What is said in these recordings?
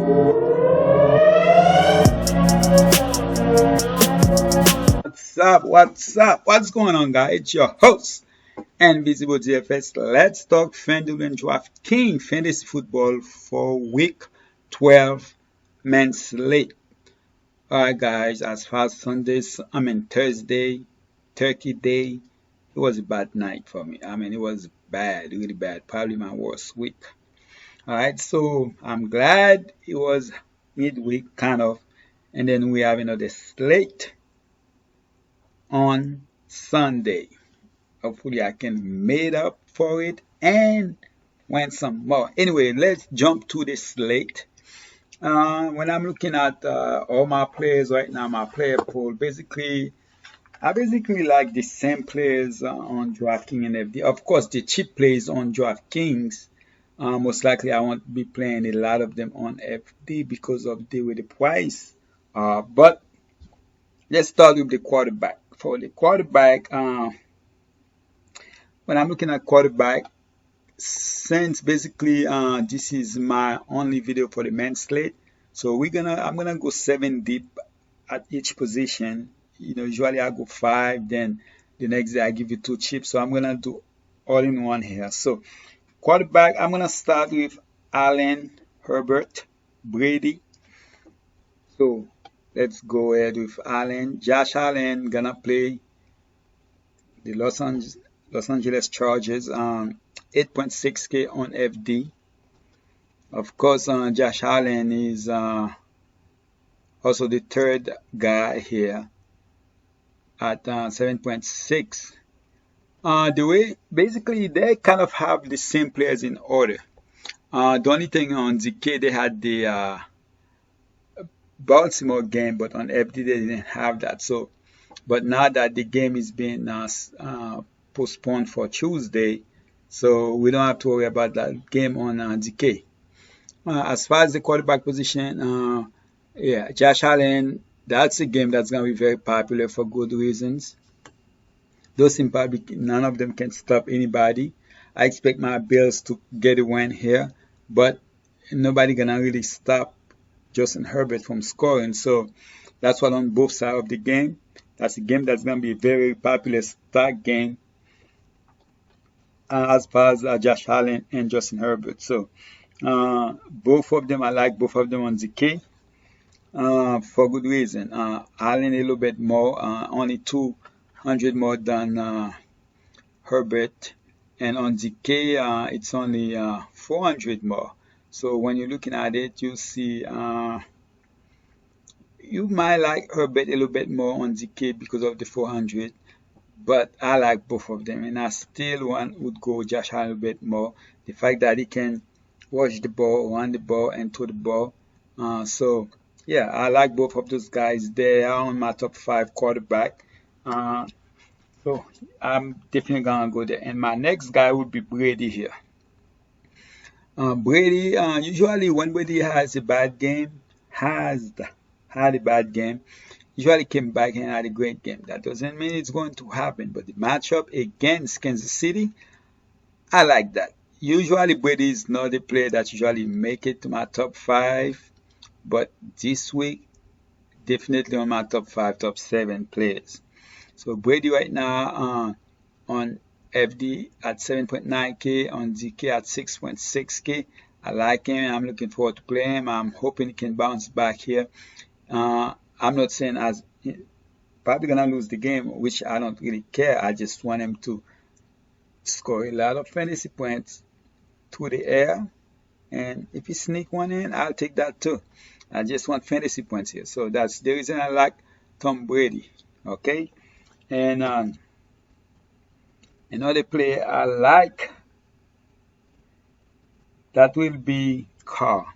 What's up? What's up? What's going on, guys? It's your host, Invisible GFS. Let's talk Fanduel and Draftkings fantasy football for week 12 men's slate. Alright, guys, as far as Thursday, Turkey Day, it was a bad night for me. It was bad, really bad. Probably my worst week. Alright, so I'm glad it was midweek, kind of. And then we have another slate on Sunday. Hopefully I can make up for it and win some more. Anyway, let's jump to the slate. When I'm looking at all my players right now, my player pool, I basically like the same players on DraftKings and FD. Of course, the cheap plays on DraftKings. Most likely I won't be playing a lot of them on FD because of the way the price. But let's start with the quarterback. For the quarterback, when I'm looking at quarterback, since basically this is my only video for the men's slate, so I'm gonna go 7 deep at each position. Usually I go 5, then the next day I give you 2 chips. So I'm gonna do all in one here. So quarterback, I'm gonna start with Allen, Herbert, Brady. So let's go ahead with Allen. Josh Allen gonna play the Los Angeles Chargers. 8.6K on FD. Of course, Josh Allen is also the third guy here at 7.6. The way basically they kind of have the same players in order. The only thing on ZK they had the Baltimore game, but on FD they didn't have that. So, but now that the game is being postponed for Tuesday, so we don't have to worry about that game on DK. As far as the quarterback position, yeah, Josh Allen, that's a game that's going to be very popular for good reasons. Those in public, none of them can stop anybody. I expect my Bills to get a win here, but nobody going to really stop Justin Herbert from scoring. So that's what on both sides of the game. That's a game that's going to be a very popular start game as far as Josh Allen and Justin Herbert. So both of them, I like both of them on ZK for good reason. Allen a little bit more, only 200 more than Herbert, and on ZK it's only 400 more. So when you're looking at it, you see you might like Herbert a little bit more on ZK because of the 400. But I like both of them, and I still would go Josh Allen a bit more. The fact that he can watch the ball, run the ball, and throw the ball. So yeah, I like both of those guys. They are on my top 5 quarterback. So I'm definitely gonna go there. And my next guy would be Brady here. Brady, usually when Brady has a bad game, had a bad game, usually came back and had a great game. That doesn't mean it's going to happen, but the matchup against Kansas City, I like that. Usually Brady is not a player that usually make it to my top 5, but this week, definitely on my top 5, top 7 players. So Brady right now on FD at 7.9K, on ZK at 6.6K. I like him. I'm looking forward to playing him. I'm hoping he can bounce back here. I'm not saying as probably gonna lose the game, which I don't really care. I just want him to score a lot of fantasy points through the air, and if he sneak one in, I'll take that too. I just want fantasy points here, so that's the reason I like Tom Brady. Okay, and another player I like that will be Carr.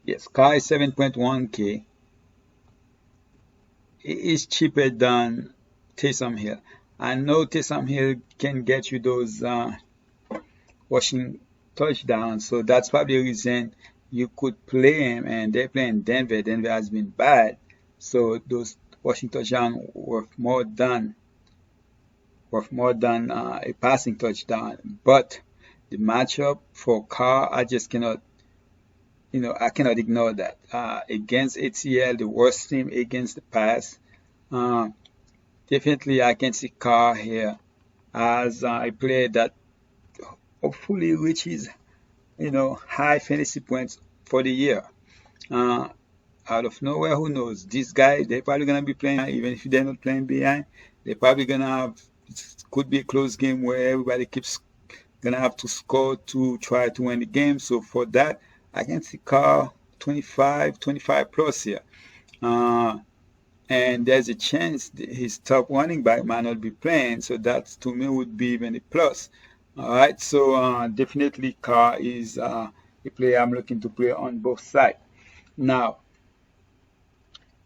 Yes, Carr is 7.1K. It is cheaper than Taysom Hill. I know Taysom Hill can get you those rushing touchdowns, so that's probably the reason you could play him. And they're playing Denver. Denver has been bad, so those rushing touchdowns worth more than a passing touchdown. But the matchup for Carr, I just cannot I cannot ignore that. Against ATL, the worst team against the pass, uh, definitely I can see Carr here as a player that hopefully reaches, high fantasy points for the year. Uh, Out of nowhere, who knows? This guy, they're probably gonna be playing even if they're not playing behind. They're probably gonna have could be a close game where everybody keeps gonna have to score to try to win the game. So for that, I can see Carr 25 plus here. Uh, and there's a chance his top running back might not be playing, so that to me would be even a plus. All right, so definitely Carr is a player I'm looking to play on both sides. Now,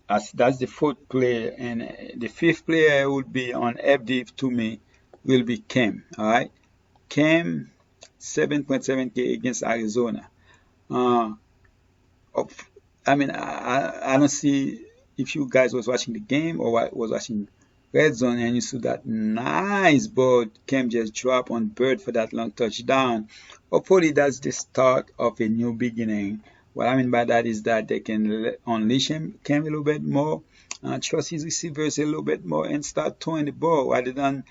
as that's the fourth player, and the fifth player would be on FD to me will be Cam. All right, Cam 7.7K against Arizona. Uh, I mean, I don't see if you guys was watching the game or was watching Red Zone and you saw that nice ball Cam just drop on Bird for that long touchdown. Hopefully that's the start of a new beginning. What I mean by that is that they can unleash Cam a little bit more, trust his receivers a little bit more, and start throwing the ball rather than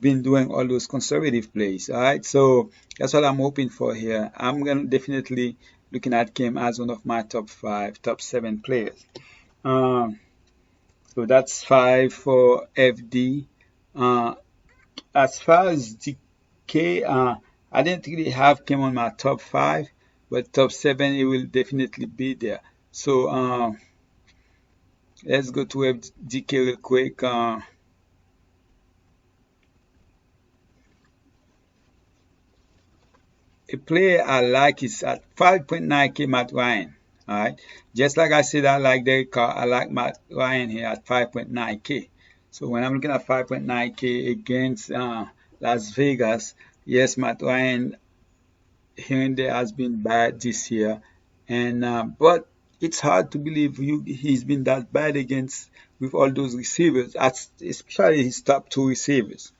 been doing all those conservative plays. All right, so that's what I'm hoping for here. I'm gonna definitely looking at Kim as one of my top five, top seven players. Um, so that's five for FD. Uh, as far as DK, I didn't really have Kim on my top five, but top seven it will definitely be there. So let's go to FDK real quick. A player I like is at 5.9K Matt Ryan. All right. Just like I said, I like Derek Carr. I like Matt Ryan here at 5.9K. So when I'm looking at 5.9K against Las Vegas, yes, Matt Ryan here and there has been bad this year, and but it's hard to believe he's been that bad against with all those receivers, especially his top two receivers.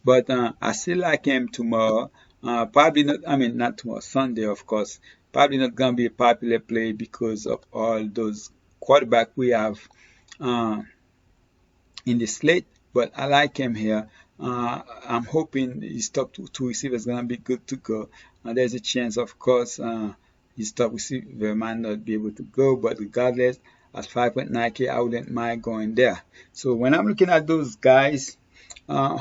But I still like him tomorrow. Probably not, I mean, not tomorrow, Sunday, of course. Probably not going to be a popular play because of all those quarterback we have uh, in the slate. But I like him here. I'm hoping his top two receivers going to be good to go. There's a chance, of course, his top receiver might not be able to go. But regardless, at 5.9K, I wouldn't mind going there. So when I'm looking at those guys,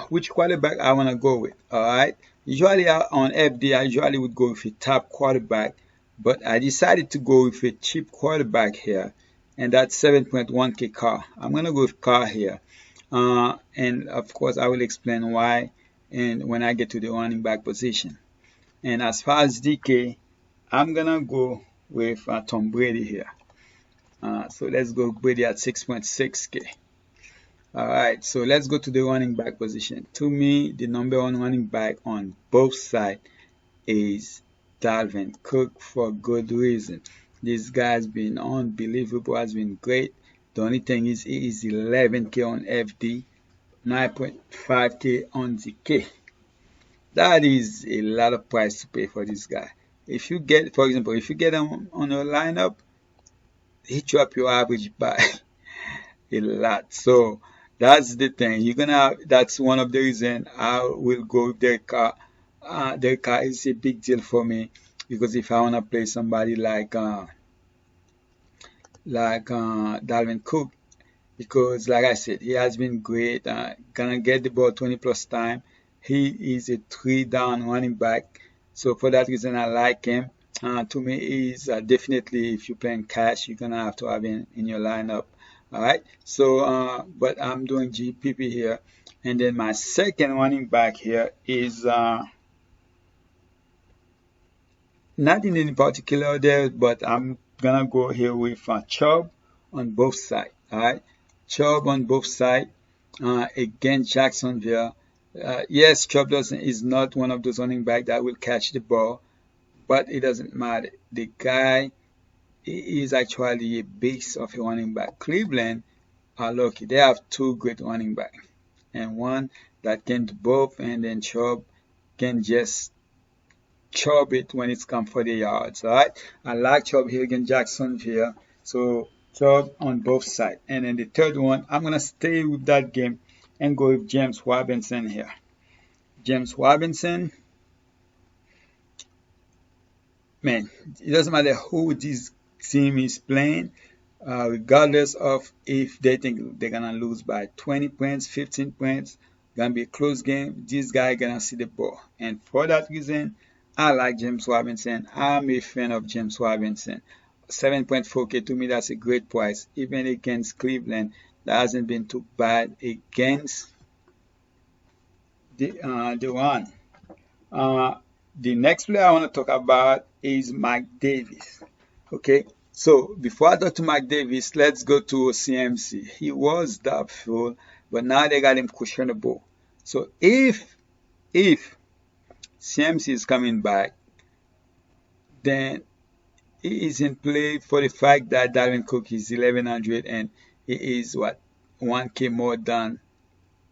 which quarterback I want to go with. All right. Usually on FD, I usually would go with a top quarterback, but I decided to go with a cheap quarterback here, and that's 7.1K Carr. I'm going to go with Carr here. And of course, I will explain why and when I get to the running back position. And as far as DK, I'm going to go with Tom Brady here. So let's go Brady at 6.6K. All right, so let's go to the running back position. To me, the number one running back on both sides is Dalvin Cook for good reason. This guy's been unbelievable, has been great. The only thing is he is 11K on FD, 9.5K on DK. That is a lot of price to pay for this guy. If you get, for example, if you get him on your lineup, he drop your average by a lot. So that's the thing. You're gonna. That's one of the reasons I will go with Derek Carr. Derek Carr is a big deal for me because if I wanna play somebody like Dalvin Cook, because like I said, he has been great. Gonna get the ball 20 plus time. He is a three down running back. So for that reason, I like him. To me, he's definitely if you're playing cash, you're gonna have to have him in your lineup. All right. So, but I'm doing GPP here, and then my second running back here is not in any particular order, but I'm gonna go here with Chubb on both sides. All right, Chubb on both sides against Jacksonville. Yes, Chubb is not one of those running back that will catch the ball, but it doesn't matter. The guy is actually a base of a running back. Cleveland are lucky. They have two great running backs, and one that can do both, and then Chubb can just Chubb it when it's come for the yards. All right, I like Chubb here against Jacksonville. So Chubb on both sides. And then the third one, I'm gonna stay with that game and go with James Robinson here. James Robinson, man, it doesn't matter who this team is playing, regardless of if they think they're gonna lose by 20 points, 15 points, gonna be a close game. This guy gonna see the ball, and for that reason, I like James Robinson. I'm a fan of James Robinson. 7.4K to me, that's a great price. Even against Cleveland, that hasn't been too bad against the run. Uh, the next player I want to talk about is Mike Davis. Okay, so before I talk to Mike Davis, let's go to CMC. He was doubtful, but now they got him questionable. So if CMC is coming back, then he is in play for the fact that Dalvin Cook is 1100 and he is what 1K more than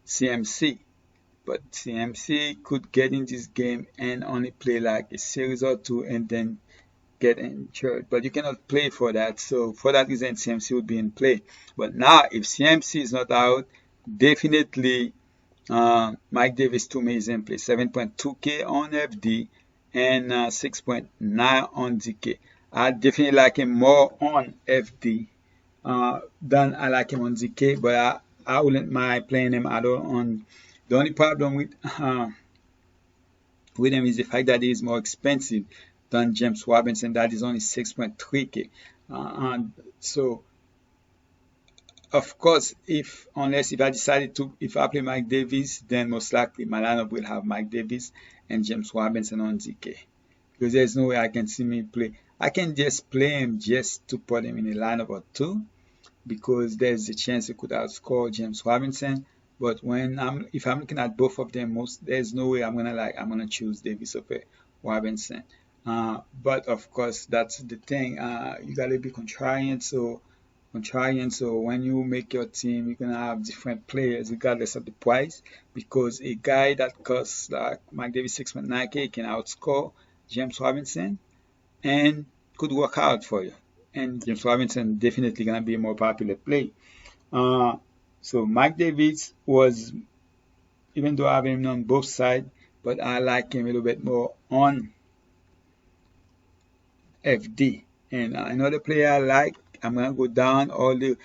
CMC. But CMC could get in this game and only play like a series or two and then get injured. But you cannot play for that. So for that reason, CMC would be in play. But now, if CMC is not out, definitely Mike Davis to me is in play. 7.2K on FD and 6.9 on DK. I definitely like him more on FD than I like him on DK, but I wouldn't mind playing him at all on. The only problem with him is the fact that he is more expensive than James Robinson. That is only 6.3K. So, of course, if I play Mike Davis, then most likely my lineup will have Mike Davis and James Robinson on DK. Because there's no way I can see me play. I can just play him just to put him in a lineup or two, because there's a chance he could outscore James Robinson. But if I'm looking at both of them, there's no way I'm gonna choose Davis over Robinson. But of course, that's the thing. You gotta be contrarian. So when you make your team, you're gonna have different players regardless of the price. Because a guy that costs like Mike Davis 6.9K can outscore James Robinson and could work out for you. And James Robinson definitely gonna be a more popular play. So Mike Davis was, even though I have him on both sides, but I like him a little bit more on FD. And another player I like, I'm gonna go down all the.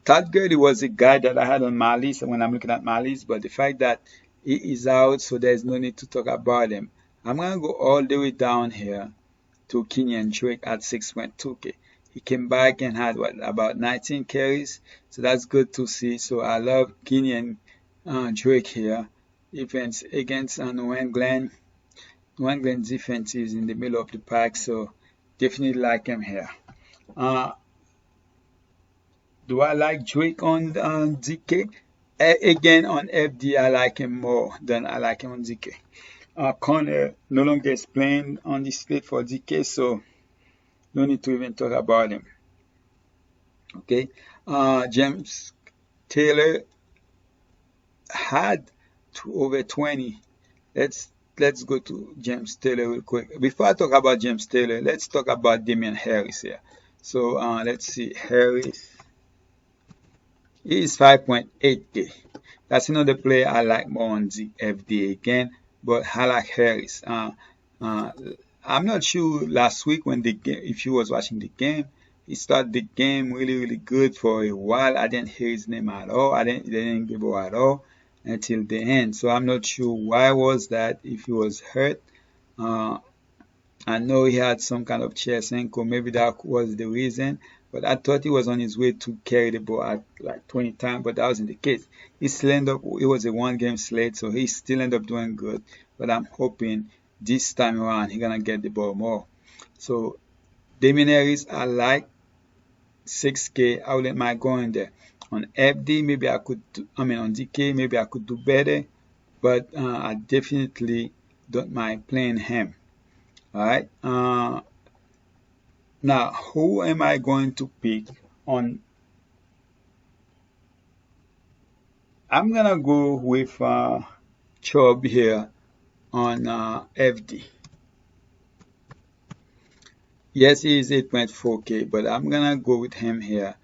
Todd Gurley was a guy that I had on my list when I'm looking at my list, but the fact that he is out, so there's no need to talk about him. I'm gonna go all the way down here to Kenyan Drake at 6.2K. He came back and had about 19 carries, so that's good to see. So I love Kenyan Drake here. Defense against New England. New England defense is in the middle of the pack, so definitely like him here. Do I like Drake on DK? Again, on FD, I like him more than I like him on DK. Connor no longer is playing on the slate for DK, so no need to even talk about him. Okay. James Taylor had over 20. Let's go to James Taylor real quick. Before I talk about James Taylor, let's talk about Damian Harris here. So let's see. Harris is 5.8K. That's another player I like more on the FD again, but I like Harris. I'm not sure last week when if you was watching the game, he started the game really good for a while. I didn't hear his name at all. They didn't give it at all until the end. So I'm not sure why was that, if he was hurt. I know he had some kind of chest ankle. Maybe that was the reason. But I thought he was on his way to carry the ball at like 20 times, but that wasn't the case. It was a one-game slate, so he still ended up doing good. But I'm hoping this time around he's gonna get the ball more. So Damian Harris, I like 6K. I wouldn't mind going there. On FD, maybe I could. On DK, maybe I could do better, but I definitely don't mind playing him. All right. Now, who am I going to pick on? I'm gonna go with Chubb here on FD. Yes, he is 8.4K, but I'm gonna go with him here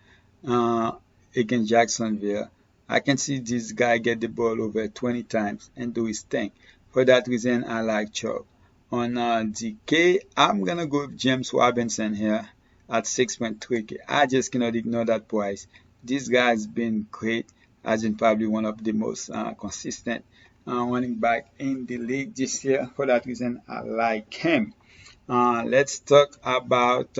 uh, against Jacksonville. I can see this guy get the ball over 20 times and do his thing. For that reason, I like Chubb. On DK, I'm gonna go with James Robinson here at 6.3K. I just cannot ignore that price. This guy has been great. Has been probably one of the most consistent running back in the league this year. For that reason, I like him. Let's talk about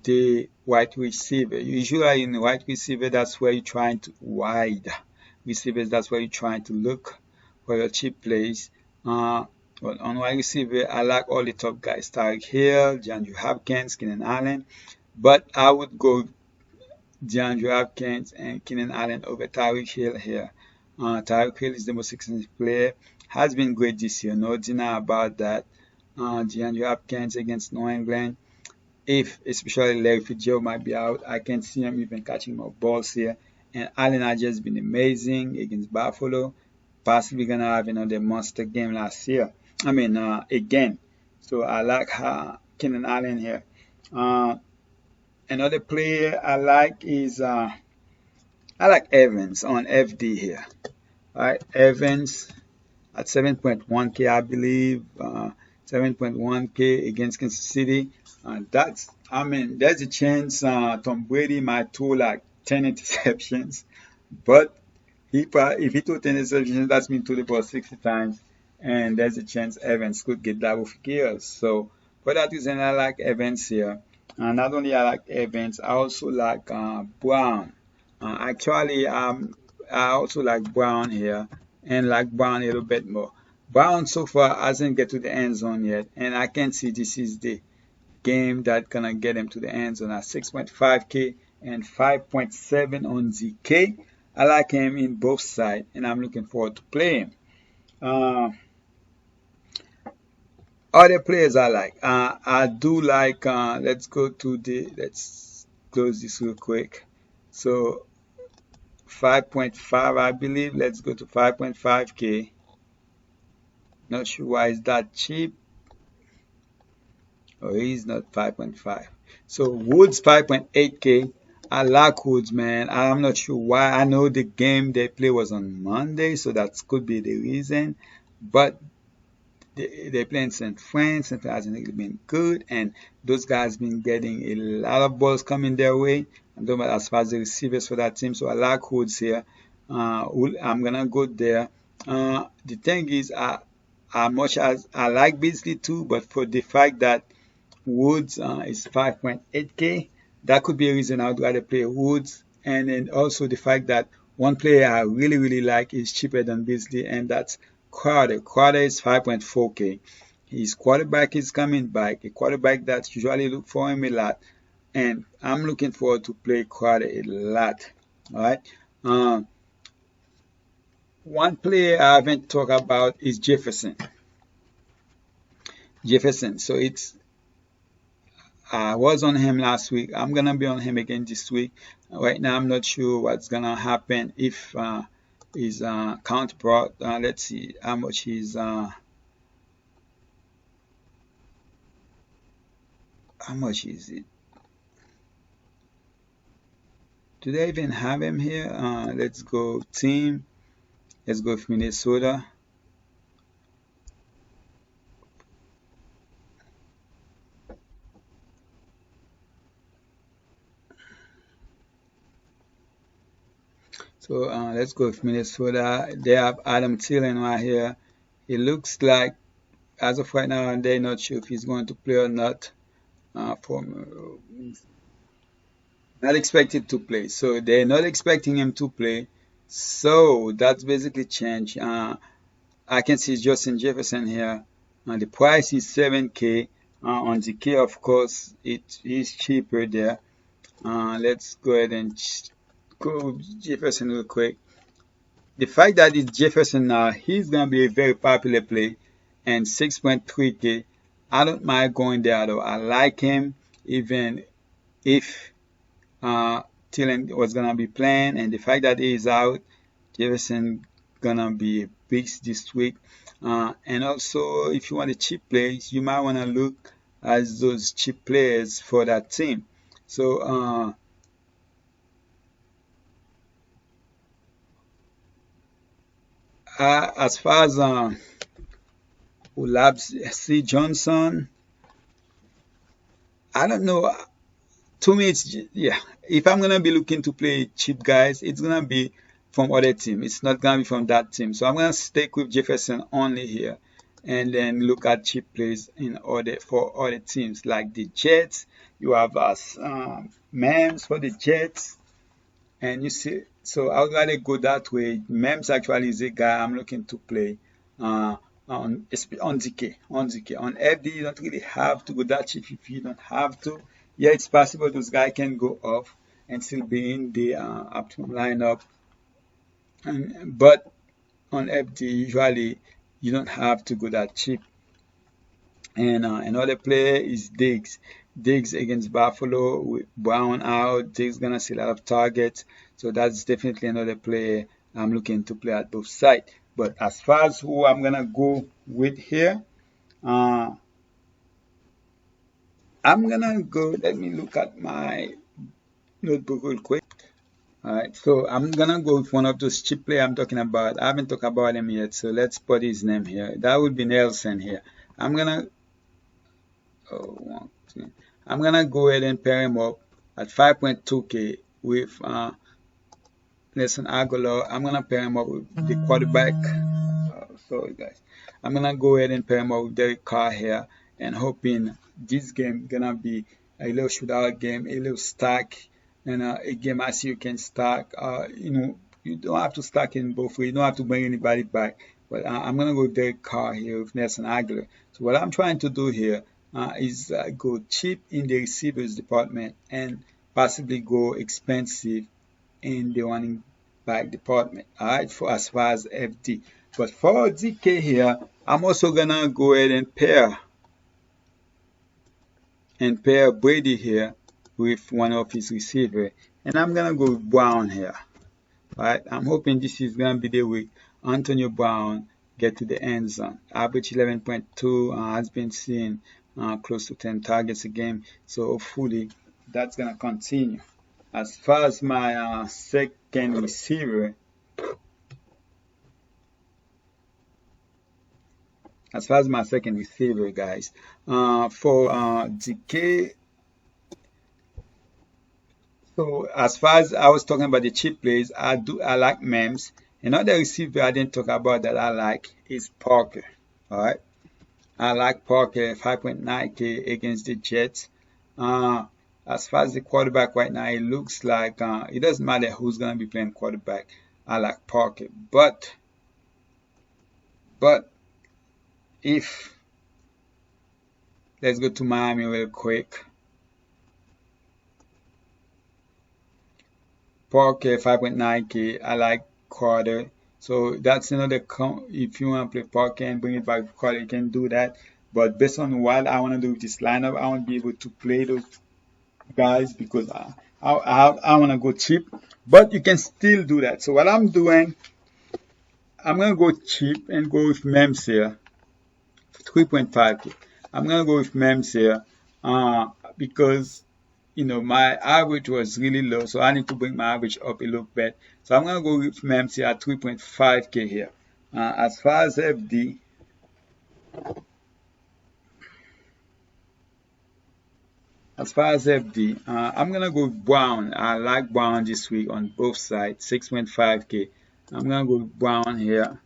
the wide receiver. Usually in the wide receiver, that's where you're trying to wide receivers. That's where you're trying to look for your cheap plays. But on wide receiver, I like all the top guys: Tyreek Hill, DeAndre Hopkins, Keenan Allen. But I would go DeAndre Hopkins and Keenan Allen over Tyreek Hill here. Tyreek Hill is the most expensive player. Has been great this year, no deny about that. DeAndre Hopkins against New England. If especially Larry Fitzgerald might be out, I can see him even catching more balls here. And Allen has just been amazing against Buffalo. Possibly gonna have another monster game last year. I mean, again. So I like Keenan Allen here. Uh, Another player I like is I like Evans on FD here. All right, Evans at 7.1K, I believe. 7.1K against Kansas City. I mean, there's a chance Tom Brady might throw like 10 interceptions, but if he threw 10 interceptions, that's mean threw the ball 60 times, and there's a chance Evans could get double figures. So for that reason, I like Evans here. And not only I like Evans, I also like Brown. Actually, I also like Brown here and like Brown a little bit more. Brown so far hasn't get to the end zone yet, and I can see this is the game that gonna get him to the end zone at 6.5K and 5.7 on ZK. I like him in both sides, and I'm looking forward to play him. Uh, Other players I like. I do like. Let's close this real quick. So 5.5, I believe. Let's go to 5.5K. Not sure why it's that cheap. Oh, he's not 5.5. So Woods 5.8K. I like Woods, man. I'm not sure why. I know the game they play was on Monday, so that could be the reason. But they play in St. France. St. France hasn't really been good, and those guys been getting a lot of balls coming their way. I'm talking about as far as the receivers for that team. So I like Woods here. I'm gonna go there. The thing is, as much as I like Beasley too, but for the fact that Woods is 5.8K, that could be a reason I would rather play Woods. And then also the fact that one player I really, really like is cheaper than Beasley, and that's Crowder. Crowder is 5.4K. His quarterback is coming back, a quarterback that usually look for him a lot. And I'm looking forward to play Crowder a lot. All right. One player I haven't talked about is Jefferson. Jefferson. So I was on him last week. I'm gonna be on him again this week. Right now, I'm not sure what's gonna happen if his count brought. Let's see how much how much is it? Do they even have him here? Let's go team. Let's go with Minnesota. So let's go with Minnesota. They have Adam Thielen right here. It looks like, as of right now, they're not sure if he's going to play or not. Not expected to play. So they're not expecting him to play. So that's basically changed. I can see Justin Jefferson here. The price is 7K. On the K, of course, it is cheaper there. Let's go ahead and go with Jefferson real quick. The fact that it's Jefferson now, he's going to be a very popular play, and 6.3K. I don't mind going there though. I like him, even if Thielen was going to be playing, and the fact that he is out, Jefferson going to be a beast this week. And also, if you want a cheap play, you might want to look as those cheap players for that team. So as far as Labs C Johnson, I don't know. To me, it's yeah. If I'm gonna be looking to play cheap guys, it's gonna be from other team. It's not gonna be from that team. So I'm gonna stick with Jefferson only here, and then look at cheap plays in order for other teams like the Jets. You have us Mems for the Jets, and you see. So I would rather go that way. Mems actually is a guy I'm looking to play. Uh, on DK, on FD, you don't really have to go that cheap if you don't have to. Yeah, it's possible those guys can go off and still be in the optimum lineup. But on FD, usually you don't have to go that cheap. And another player is Diggs. Diggs against Buffalo with Brown out. Diggs gonna see a lot of targets, so that's definitely another player I'm looking to play at both sides. But as far as who I'm gonna go with here, uh, I'm gonna go. Let me look at my notebook real quick. All right, so I'm gonna go with one of those cheap players I'm talking about. I haven't talked about him yet, so let's put his name here. That would be Nelson here. I'm gonna oh, one, two. I'm gonna go ahead and pair him up at 5.2K with Nelson Aguilar. I'm gonna pair him up with the quarterback. Sorry guys. I'm gonna go ahead and pair him up with Derek Carr here, and hoping this game gonna be a little shootout game, a little stack, and a game as you can stack. You don't have to stack in both ways. You don't have to bring anybody back. But I'm gonna go Derek Carr here with Nelson Aguilar. So what I'm trying to do here is go cheap in the receivers department and possibly go expensive in the running back department. All right, for as far as FD. But for DK here, I'm also gonna go ahead and pair Brady here with one of his receiver, and I'm gonna go with Brown here. Right, I'm hoping this is gonna be the week Antonio Brown get to the end zone. Average 11.2 has been seen close to 10 targets a game, so hopefully that's gonna continue. As far as my second receiver, guys, for DK. So as far as I was talking about the cheap plays, I like Mems. Another receiver I didn't talk about that I like is Parker. All right, I like Parker 5.9K against the Jets. As far as the quarterback right now, it looks like it doesn't matter who's gonna be playing quarterback. I like Parker, but if let's go to Miami real quick. Parker 5.9K. I like Carter. So that's another if you want to play Parker and bring it back to Carter, you can do that. But based on what I want to do with this lineup, I want to be able to play those guys because I want to go cheap. But you can still do that. So what I'm doing, I'm going to go cheap and go with Mems here. 3.5K. I'm going to go with Mems here because my average was really low, so I need to bring my average up a little bit. So I'm gonna go with Mems here at 3.5K here. As far as FD, I'm gonna go with Brown. I like Brown this week on both sides, 6.5K. I'm gonna go with Brown here.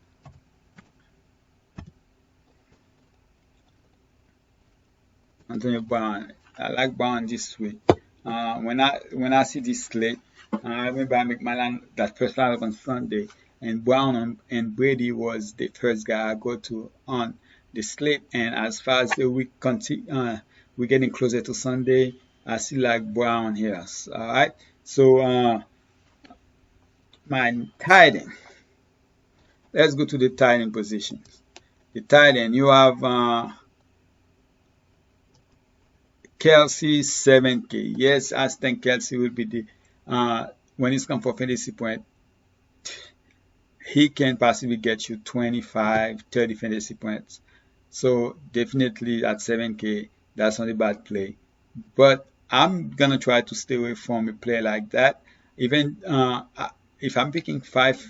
Antonio Brown. I like Brown this week. When I see this slate, I remember I make my line that first lineup on Sunday, and Brown and Brady was the first guy I go to on the slate. And as far as the week we're getting closer to Sunday, I still like Brown here. All right, so my tight end. Let's go to the tight end positions. The tight end, you have Kelsey 7K. Yes, I think Kelsey will be the when it's come for fantasy point, he can possibly get you 25, 30 fantasy points. So definitely at 7K, That's not a bad play. But I'm gonna try to stay away from a play like that. Even if I'm picking five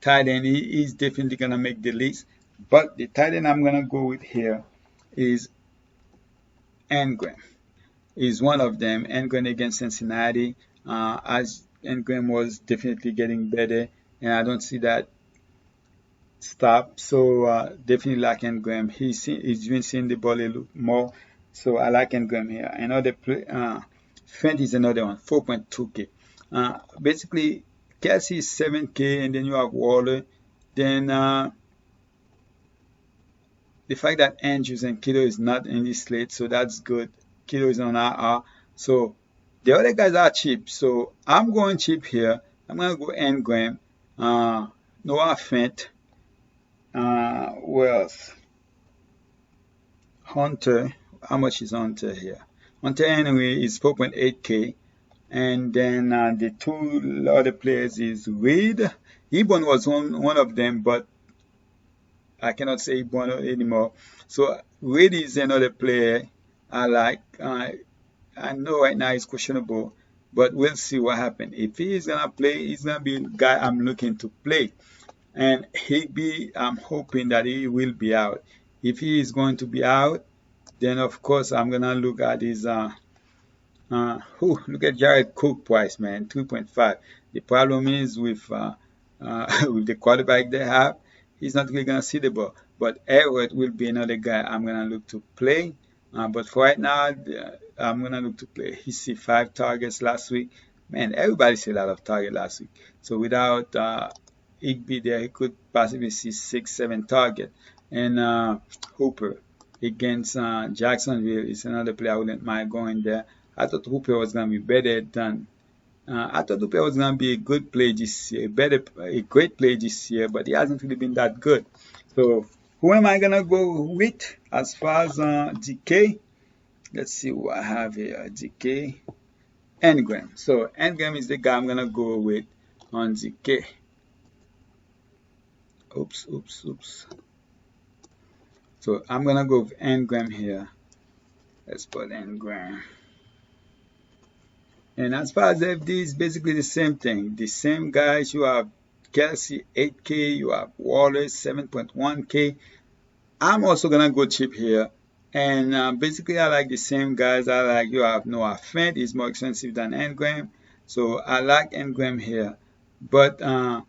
tight end, he is definitely gonna make the list. But the tight end I'm gonna go with here is Engram. Is one of them. Engram against Cincinnati, as Engram was definitely getting better, and I don't see that stop. So definitely like Engram. He's been seeing the ball a little more. So I like Engram here. Another play, Fent is another one, 4.2K. Basically, Kelsey is 7K, and then you have Waller. Then the fact that Andrews and Kittle is not in this slate, so that's good. Kittle is on RR. So the other guys are cheap. So I'm going cheap here. I'm going to go Engram. Noah Fent. Who else? Hunter. How much is Hunter here? Hunter anyway is 4.8K. And then the two other players is Reed. Ebon was one of them, but I cannot say Ebon anymore. So Reed is another player I like. I know right now he's questionable, but we'll see what happens. If he is gonna play, he's gonna be a guy I'm looking to play. And Higby, I'm hoping that he will be out. If he is going to be out, then of course I'm gonna look at his look at Jared Cook price, man, 2.5. The problem is with with the quarterback they have, he's not really gonna see the ball. But Everett will be another guy I'm gonna look to play. But for right now, I'm gonna look to play. He see 5 targets last week. Man, everybody see a lot of target last week. So without Igby there, he could possibly see 6, 7 target. And Hooper against Jacksonville is another player I wouldn't mind going there. I thought Hooper was gonna be better than. I thought Hooper was gonna be a good play this year, a great play this year, but he hasn't really been that good. So who am I gonna go with as far as DK? Let's see what I have here. DK, Engram. So Engram is the guy I'm gonna go with on DK. Oops. So I'm gonna go with Engram here. Let's put Engram. And as far as FD, it's basically the same thing. The same guys. You have Kelsey 8K, you have Wallace 7.1K. I'm also gonna go cheap here. And basically I like the same guys. You have Noah Fent, is more expensive than Engram. So I like Engram here. But I'm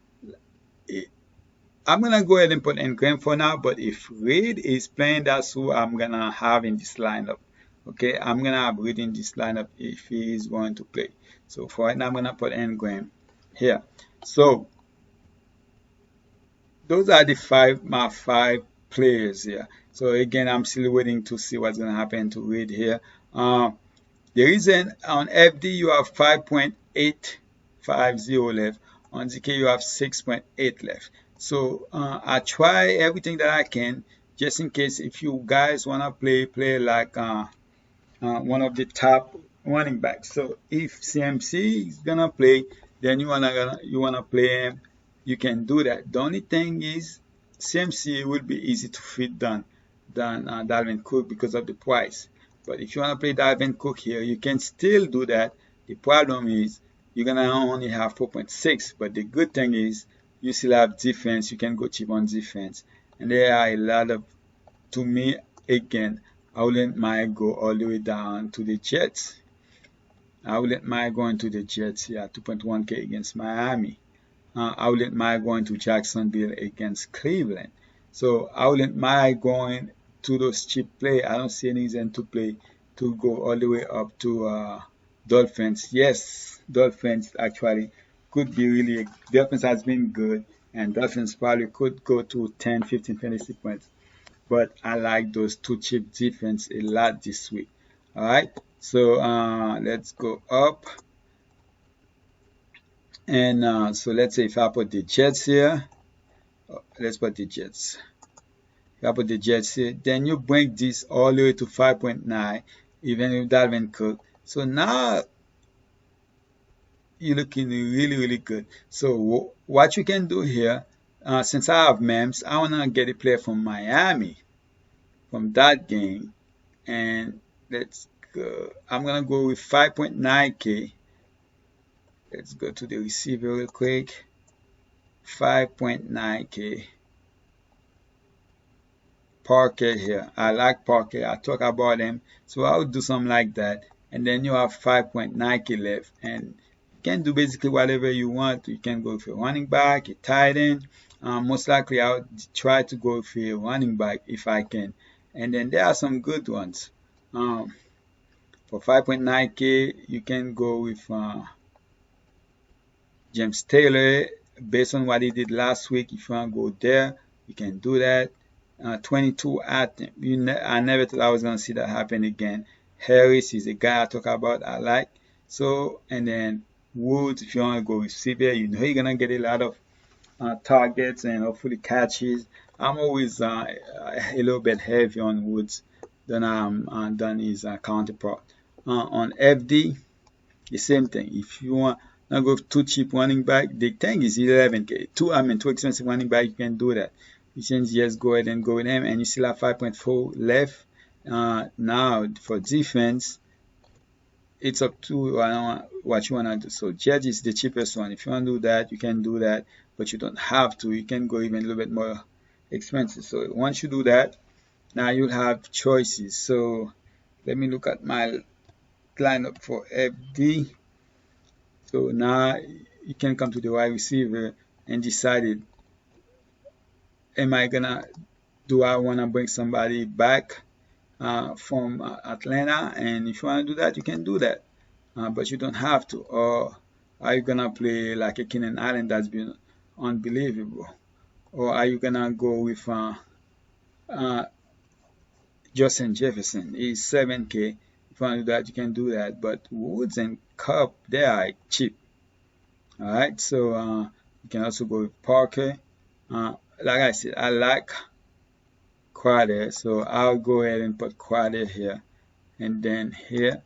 gonna go ahead and put Engram for now. But if Reed is playing, that's who I'm gonna have in this lineup. Okay, I'm gonna have Reed in this lineup if he is going to play. So for right now, I'm gonna put Engram here. So those are my five players here. So again, I'm still waiting to see what's gonna happen to Reed here. The reason on FD you have 5.850 left. On ZK you have 6.8 left. So I try everything that I can just in case if you guys wanna play like one of the top running backs. So if CMC is gonna play, then you wanna play him. You can do that. The only thing is CMC will be easy to fit than Dalvin Cook because of the price. But if you wanna play Dalvin Cook here, you can still do that. The problem is you're gonna only have 4.6. But the good thing is you still have defense. You can go cheap on defense, and there are a lot of. To me, again, I wouldn't mind go all the way down to the Jets. I wouldn't mind going to the Jets here, 2.1K against Miami. I wouldn't mind going to Jacksonville against Cleveland. So I wouldn't mind going to those cheap play. I don't see any reason to go all the way up to Dolphins. Yes, Dolphins actually could be really. Dolphins has been good, and Dolphins probably could go to 10, 15 fantasy points. But I like those two cheap defense a lot this week. All right, so let's go up. And so let's say if I put the Jets here, let's put the Jets. If I put the Jets here, then you bring this all the way to 5.9, even with Dalvin Cook. So now you're looking really, really good. So what you can do here, since I have Mems, I want to get a player from Miami, from that game. and let's go. I'm gonna go with 5.9K. Let's go to the receiver real quick. 5.9K. Parquet here. I like Parquet. I talk about him. So I would do something like that. And then you have 5.9K left. And you can do basically whatever you want. You can go with a running back, a tight end. Most likely I would try to go with a running back if I can. And then there are some good ones. For 5.9K, you can go with James Taylor. Based on what he did last week, if you want to go there, you can do that. 22 at him. I never thought I was going to see that happen again. Harris is a guy I talk about, I like. So, and then Woods, if you want to go receiver, you know you're going to get a lot of targets and hopefully catches. I'm always a little bit heavy on Woods than his counterpart. On FD, the same thing. If you want to go too cheap running back, the thing is 11K. Too expensive running back, you can do that. You can just go ahead and go with him, and you still have 5.4 left. Now for defense, it's up to what you want to do. So Judge is the cheapest one. If you want to do that, you can do that, but you don't have to. You can go even a little bit more expensive. So once you do that, now you'll have choices. So let me look at my lineup for FD. So now you can come to the wide receiver and decide it. Do I want to bring somebody back from Atlanta? And if you want to do that, you can do that. But you don't have to. Or are you going to play like a Keenan Allen that's been unbelievable? Or are you going to go with Justin Jefferson? He's 7K. If you want to do that, you can do that. But Woods and Cup, they are cheap. Alright, so you can also go with Parker. Like I said, I like Crowder, so I'll go ahead and put Crowder here. And then here,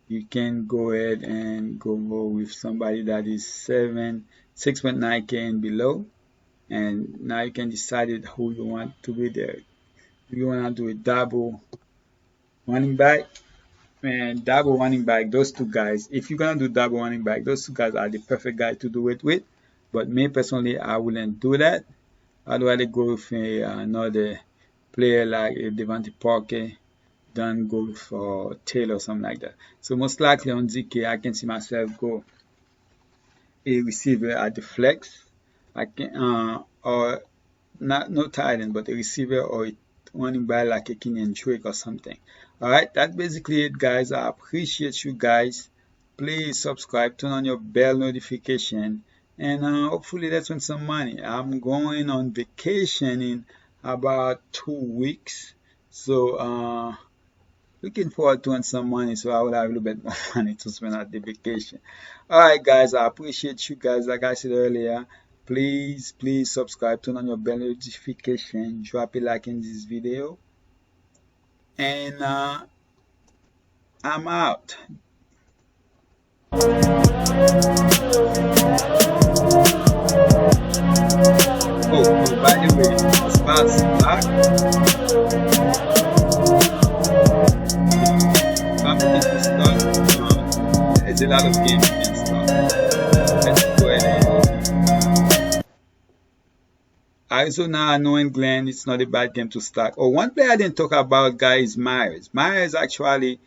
you can go ahead and go with somebody that is 6.9K and below. And now you can decide who you want to be there. If you want to do a double running back, and double running back, those two guys, if you're going to do double running back, those two guys are the perfect guy to do it with. But me personally, I wouldn't do that. I'd rather go with another player like Devontae Parker than go for Taylor or something like that. So most likely on ZK, I can see myself go a receiver at the flex. I can or no tight end, but a receiver or a running back like a Kenyan Drake or something. Alright, that's basically it, guys. I appreciate you guys. Please subscribe, turn on your bell notification, and hopefully let's win some money. I'm going on vacation in about 2 weeks, so looking forward to win some money, so I will have a little bit more money to spend at the vacation. Alright, guys, I appreciate you guys. Like I said earlier, please subscribe, turn on your bell notification, drop a like in this video, and I'm out. Oh, by the way, spots black. Family to start. There's a lot of games you can start. Let's go ahead and Arizona, New England, it's not a bad game to start. Oh, one player I didn't talk about, guys, Myers. Myers actually,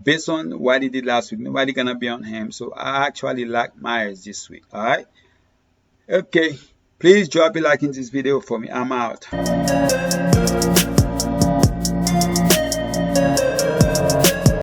based on what he did last week, nobody gonna be on him. So I actually like Myers this week. Alright? Okay. Please drop a like in this video for me. I'm out.